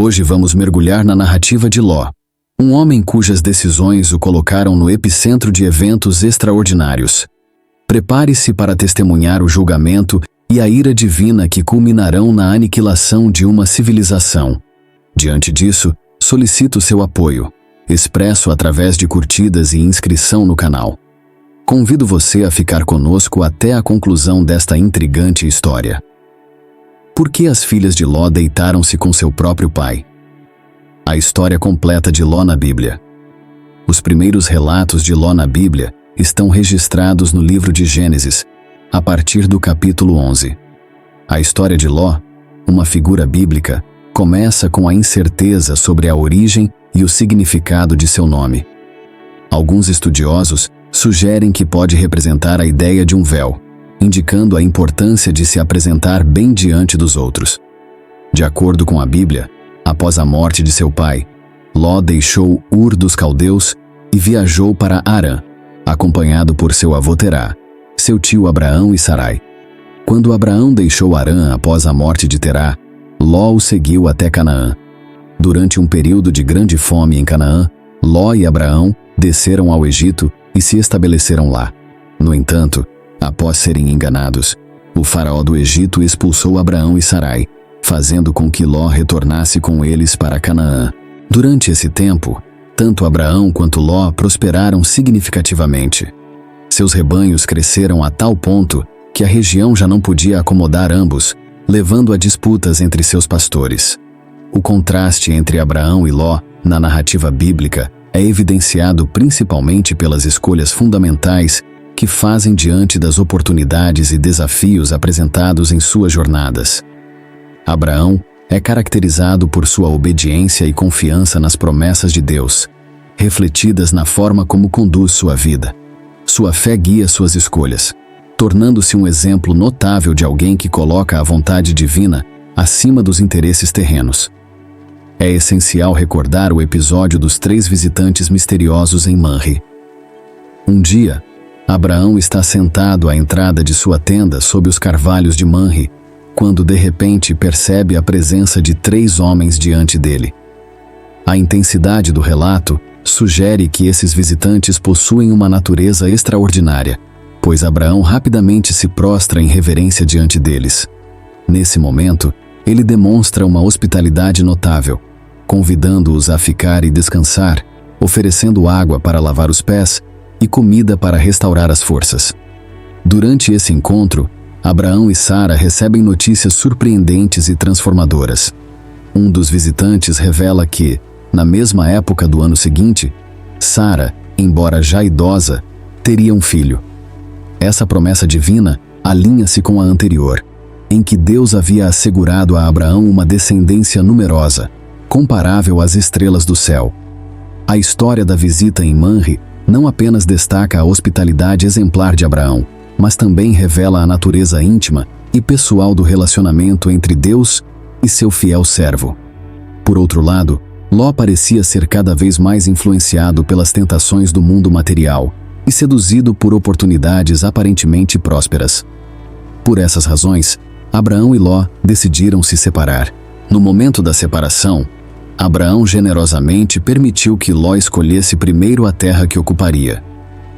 Hoje vamos mergulhar na narrativa de Ló, um homem cujas decisões o colocaram no epicentro de eventos extraordinários. Prepare-se para testemunhar o julgamento e a ira divina que culminarão na aniquilação de uma civilização. Diante disso, solicito seu apoio, expresso através de curtidas e inscrição no canal. Convido você a ficar conosco até a conclusão desta intrigante história. Por que as filhas de Ló deitaram-se com seu próprio pai? A história completa de Ló na Bíblia. Os primeiros relatos de Ló na Bíblia estão registrados no livro de Gênesis, a partir do capítulo 11. A história de Ló, uma figura bíblica, começa com a incerteza sobre a origem e o significado de seu nome. Alguns estudiosos sugerem que pode representar a ideia de um véu, indicando a importância de se apresentar bem diante dos outros. De acordo com a Bíblia, após a morte de seu pai, Ló deixou Ur dos Caldeus e viajou para Harã, acompanhado por seu avô Terá, seu tio Abraão e Sarai. Quando Abraão deixou Harã após a morte de Terá, Ló o seguiu até Canaã. Durante um período de grande fome em Canaã, Ló e Abraão desceram ao Egito e se estabeleceram lá. No entanto, após serem enganados, o faraó do Egito expulsou Abraão e Sarai, fazendo com que Ló retornasse com eles para Canaã. Durante esse tempo, tanto Abraão quanto Ló prosperaram significativamente. Seus rebanhos cresceram a tal ponto que a região já não podia acomodar ambos, levando a disputas entre seus pastores. O contraste entre Abraão e Ló, na narrativa bíblica, é evidenciado principalmente pelas escolhas fundamentais que fazem diante das oportunidades e desafios apresentados em suas jornadas. Abraão é caracterizado por sua obediência e confiança nas promessas de Deus, refletidas na forma como conduz sua vida. Sua fé guia suas escolhas, tornando-se um exemplo notável de alguém que coloca a vontade divina acima dos interesses terrenos. É essencial recordar o episódio dos 3 visitantes misteriosos em Manre. Um dia, Abraão está sentado à entrada de sua tenda sob os carvalhos de Manre, quando de repente percebe a presença de 3 homens diante dele. A intensidade do relato sugere que esses visitantes possuem uma natureza extraordinária, pois Abraão rapidamente se prostra em reverência diante deles. Nesse momento, ele demonstra uma hospitalidade notável, convidando-os a ficar e descansar, oferecendo água para lavar os pés e comida para restaurar as forças. Durante esse encontro, Abraão e Sara recebem notícias surpreendentes e transformadoras. Um dos visitantes revela que, na mesma época do ano seguinte, Sara, embora já idosa, teria um filho. Essa promessa divina alinha-se com a anterior, em que Deus havia assegurado a Abraão uma descendência numerosa, comparável às estrelas do céu. A história da visita em Manre não apenas destaca a hospitalidade exemplar de Abraão, mas também revela a natureza íntima e pessoal do relacionamento entre Deus e seu fiel servo. Por outro lado, Ló parecia ser cada vez mais influenciado pelas tentações do mundo material e seduzido por oportunidades aparentemente prósperas. Por essas razões, Abraão e Ló decidiram se separar. No momento da separação, Abraão generosamente permitiu que Ló escolhesse primeiro a terra que ocuparia.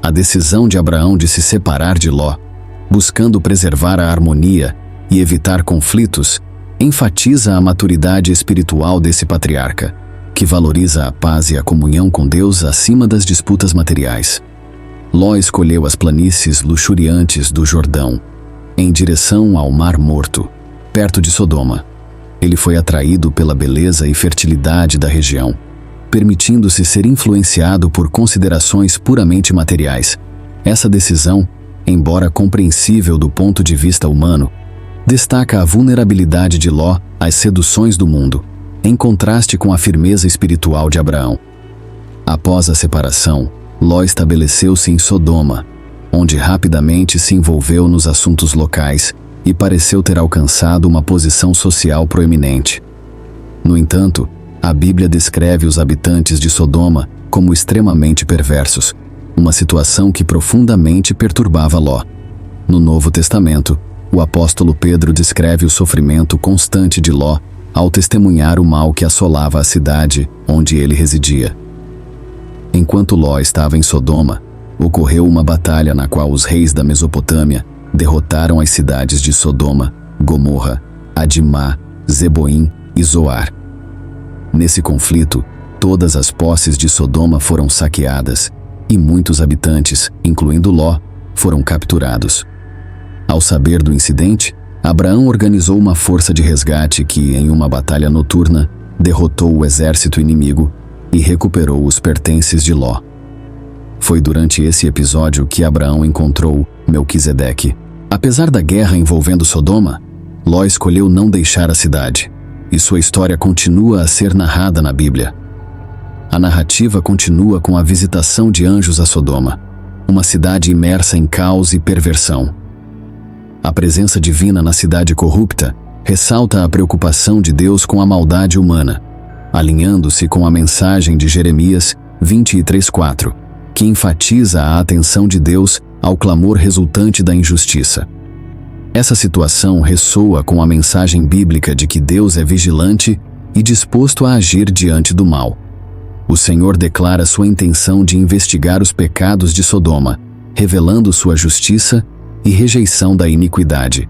A decisão de Abraão de se separar de Ló, buscando preservar a harmonia e evitar conflitos, enfatiza a maturidade espiritual desse patriarca, que valoriza a paz e a comunhão com Deus acima das disputas materiais. Ló escolheu as planícies luxuriantes do Jordão, em direção ao Mar Morto, perto de Sodoma. Ele foi atraído pela beleza e fertilidade da região, permitindo-se ser influenciado por considerações puramente materiais. Essa decisão, embora compreensível do ponto de vista humano, destaca a vulnerabilidade de Ló às seduções do mundo, em contraste com a firmeza espiritual de Abraão. Após a separação, Ló estabeleceu-se em Sodoma, onde rapidamente se envolveu nos assuntos locais e pareceu ter alcançado uma posição social proeminente. No entanto, a Bíblia descreve os habitantes de Sodoma como extremamente perversos, uma situação que profundamente perturbava Ló. No Novo Testamento, o apóstolo Pedro descreve o sofrimento constante de Ló ao testemunhar o mal que assolava a cidade onde ele residia. Enquanto Ló estava em Sodoma, ocorreu uma batalha na qual os reis da Mesopotâmia derrotaram as cidades de Sodoma, Gomorra, Adimá, Zeboim e Zoar. Nesse conflito, todas as posses de Sodoma foram saqueadas e muitos habitantes, incluindo Ló, foram capturados. Ao saber do incidente, Abraão organizou uma força de resgate que, em uma batalha noturna, derrotou o exército inimigo e recuperou os pertences de Ló. Foi durante esse episódio que Abraão encontrou Melquisedeque. Apesar da guerra envolvendo Sodoma, Ló escolheu não deixar a cidade, e sua história continua a ser narrada na Bíblia. A narrativa continua com a visitação de anjos a Sodoma, uma cidade imersa em caos e perversão. A presença divina na cidade corrupta ressalta a preocupação de Deus com a maldade humana, alinhando-se com a mensagem de Jeremias 23:4, que enfatiza a atenção de Deus ao clamor resultante da injustiça. Essa situação ressoa com a mensagem bíblica de que Deus é vigilante e disposto a agir diante do mal. O Senhor declara sua intenção de investigar os pecados de Sodoma, revelando sua justiça e rejeição da iniquidade.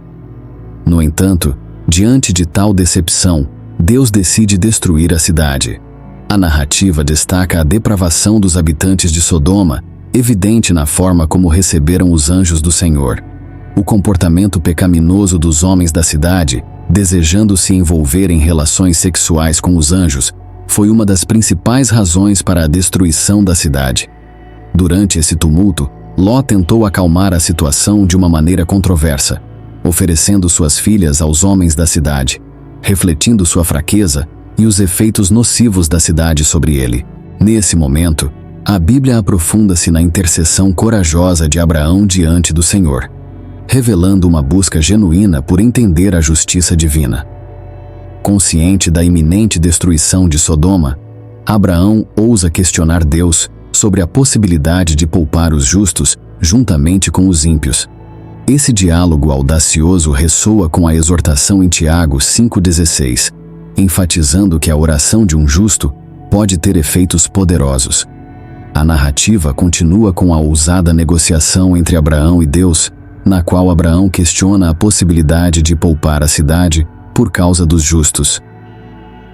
No entanto, diante de tal decepção, Deus decide destruir a cidade. A narrativa destaca a depravação dos habitantes de Sodoma, evidente na forma como receberam os anjos do Senhor. O comportamento pecaminoso dos homens da cidade, desejando se envolver em relações sexuais com os anjos, foi uma das principais razões para a destruição da cidade. Durante esse tumulto, Ló tentou acalmar a situação de uma maneira controversa, oferecendo suas filhas aos homens da cidade, refletindo sua fraqueza e os efeitos nocivos da cidade sobre ele. Nesse momento, a Bíblia aprofunda-se na intercessão corajosa de Abraão diante do Senhor, revelando uma busca genuína por entender a justiça divina. Consciente da iminente destruição de Sodoma, Abraão ousa questionar Deus sobre a possibilidade de poupar os justos juntamente com os ímpios. Esse diálogo audacioso ressoa com a exortação em Tiago 5,16, enfatizando que a oração de um justo pode ter efeitos poderosos. A narrativa continua com a ousada negociação entre Abraão e Deus, na qual Abraão questiona a possibilidade de poupar a cidade por causa dos justos.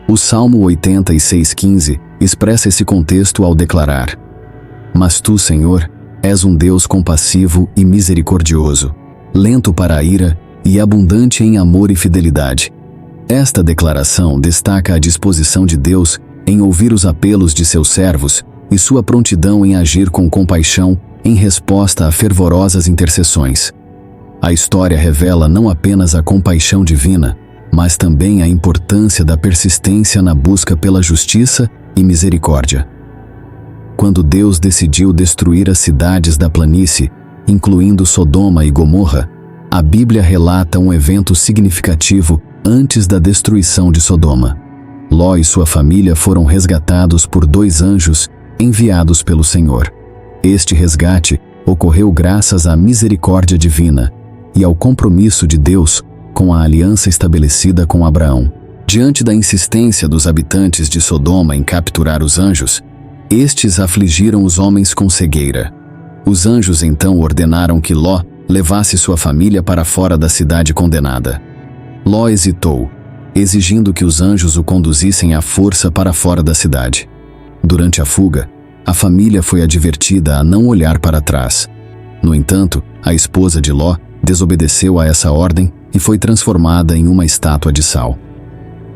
O Salmo 86,15 expressa esse contexto ao declarar: "Mas tu, Senhor, és um Deus compassivo e misericordioso, lento para a ira e abundante em amor e fidelidade." Esta declaração destaca a disposição de Deus em ouvir os apelos de seus servos e sua prontidão em agir com compaixão em resposta a fervorosas intercessões. A história revela não apenas a compaixão divina, mas também a importância da persistência na busca pela justiça e misericórdia. Quando Deus decidiu destruir as cidades da planície, incluindo Sodoma e Gomorra, a Bíblia relata um evento significativo antes da destruição de Sodoma. Ló e sua família foram resgatados por 2 anjos enviados pelo Senhor. Este resgate ocorreu graças à misericórdia divina e ao compromisso de Deus com a aliança estabelecida com Abraão. Diante da insistência dos habitantes de Sodoma em capturar os anjos, estes afligiram os homens com cegueira. Os anjos então ordenaram que Ló levasse sua família para fora da cidade condenada. Ló hesitou, exigindo que os anjos o conduzissem à força para fora da cidade. Durante a fuga, a família foi advertida a não olhar para trás. No entanto, a esposa de Ló desobedeceu a essa ordem e foi transformada em uma estátua de sal.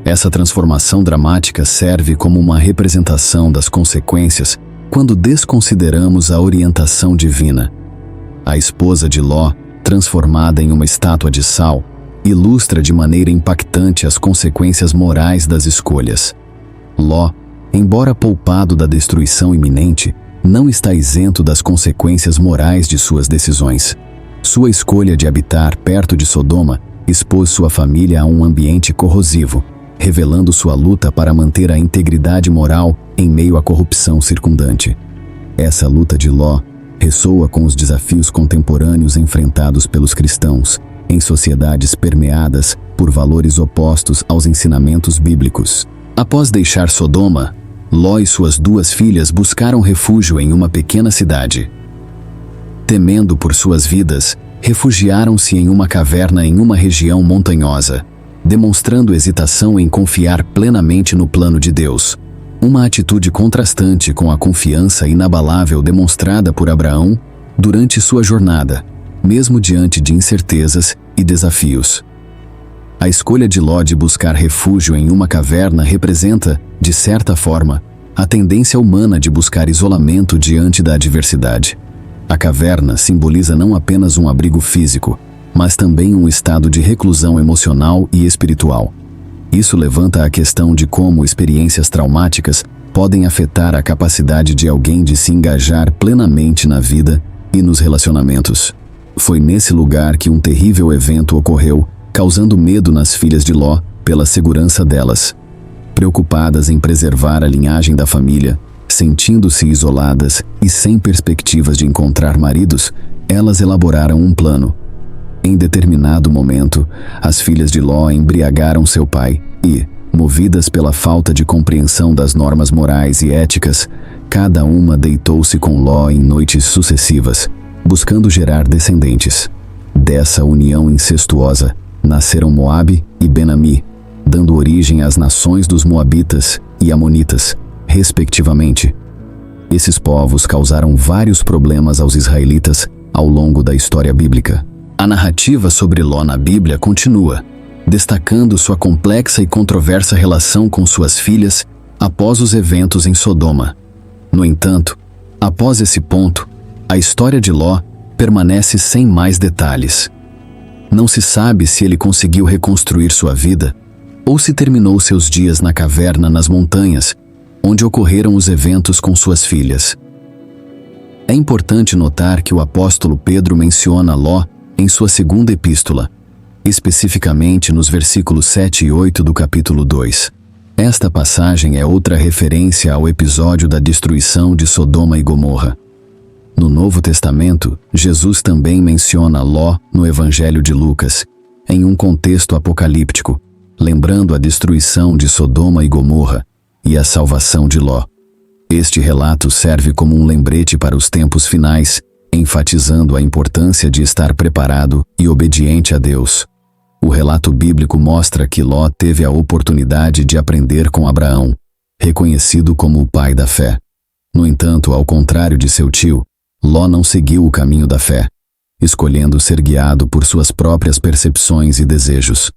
Essa transformação dramática serve como uma representação das consequências quando desconsideramos a orientação divina. A esposa de Ló, transformada em uma estátua de sal, ilustra de maneira impactante as consequências morais das escolhas. Ló, embora poupado da destruição iminente, não está isento das consequências morais de suas decisões. Sua escolha de habitar perto de Sodoma expôs sua família a um ambiente corrosivo, revelando sua luta para manter a integridade moral em meio à corrupção circundante. Essa luta de Ló ressoa com os desafios contemporâneos enfrentados pelos cristãos, em sociedades permeadas por valores opostos aos ensinamentos bíblicos. Após deixar Sodoma, Ló e suas 2 filhas buscaram refúgio em uma pequena cidade. Temendo por suas vidas, refugiaram-se em uma caverna em uma região montanhosa, demonstrando hesitação em confiar plenamente no plano de Deus. Uma atitude contrastante com a confiança inabalável demonstrada por Abraão durante sua jornada, mesmo diante de incertezas e desafios. A escolha de Ló de buscar refúgio em uma caverna representa, de certa forma, a tendência humana de buscar isolamento diante da adversidade. A caverna simboliza não apenas um abrigo físico, mas também um estado de reclusão emocional e espiritual. Isso levanta a questão de como experiências traumáticas podem afetar a capacidade de alguém de se engajar plenamente na vida e nos relacionamentos. Foi nesse lugar que um terrível evento ocorreu, causando medo nas filhas de Ló pela segurança delas. Preocupadas em preservar a linhagem da família, sentindo-se isoladas e sem perspectivas de encontrar maridos, elas elaboraram um plano. Em determinado momento, as filhas de Ló embriagaram seu pai e, movidas pela falta de compreensão das normas morais e éticas, cada uma deitou-se com Ló em noites sucessivas, buscando gerar descendentes. Dessa união incestuosa, nasceram Moabe e Ben-Ami, dando origem às nações dos Moabitas e Amonitas, respectivamente. Esses povos causaram vários problemas aos israelitas ao longo da história bíblica. A narrativa sobre Ló na Bíblia continua, destacando sua complexa e controversa relação com suas filhas após os eventos em Sodoma. No entanto, após esse ponto, a história de Ló permanece sem mais detalhes. Não se sabe se ele conseguiu reconstruir sua vida ou se terminou seus dias na caverna nas montanhas, onde ocorreram os eventos com suas filhas. É importante notar que o apóstolo Pedro menciona Ló em sua segunda epístola, especificamente nos versículos 7 e 8 do capítulo 2. Esta passagem é outra referência ao episódio da destruição de Sodoma e Gomorra. No Novo Testamento, Jesus também menciona Ló no Evangelho de Lucas, em um contexto apocalíptico, lembrando a destruição de Sodoma e Gomorra e a salvação de Ló. Este relato serve como um lembrete para os tempos finais, enfatizando a importância de estar preparado e obediente a Deus. O relato bíblico mostra que Ló teve a oportunidade de aprender com Abraão, reconhecido como o pai da fé. No entanto, ao contrário de seu tio, Ló não seguiu o caminho da fé, escolhendo ser guiado por suas próprias percepções e desejos.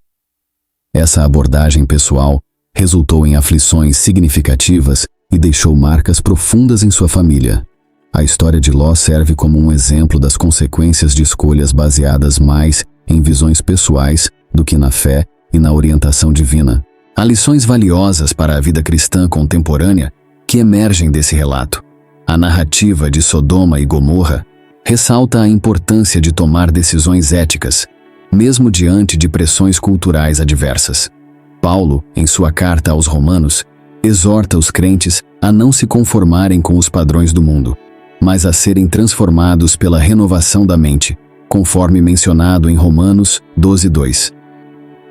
Essa abordagem pessoal resultou em aflições significativas e deixou marcas profundas em sua família. A história de Ló serve como um exemplo das consequências de escolhas baseadas mais em visões pessoais do que na fé e na orientação divina. Há lições valiosas para a vida cristã contemporânea que emergem desse relato. A narrativa de Sodoma e Gomorra ressalta a importância de tomar decisões éticas, mesmo diante de pressões culturais adversas. Paulo, em sua carta aos Romanos, exorta os crentes a não se conformarem com os padrões do mundo, mas a serem transformados pela renovação da mente, conforme mencionado em Romanos 12:2.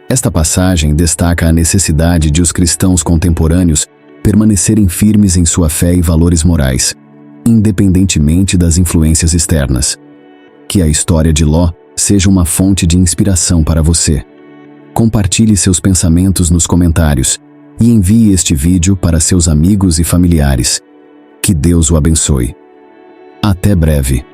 Esta passagem destaca a necessidade de os cristãos contemporâneos permanecerem firmes em sua fé e valores morais, independentemente das influências externas. Que a história de Ló seja uma fonte de inspiração para você. Compartilhe seus pensamentos nos comentários e envie este vídeo para seus amigos e familiares. Que Deus o abençoe. Até breve.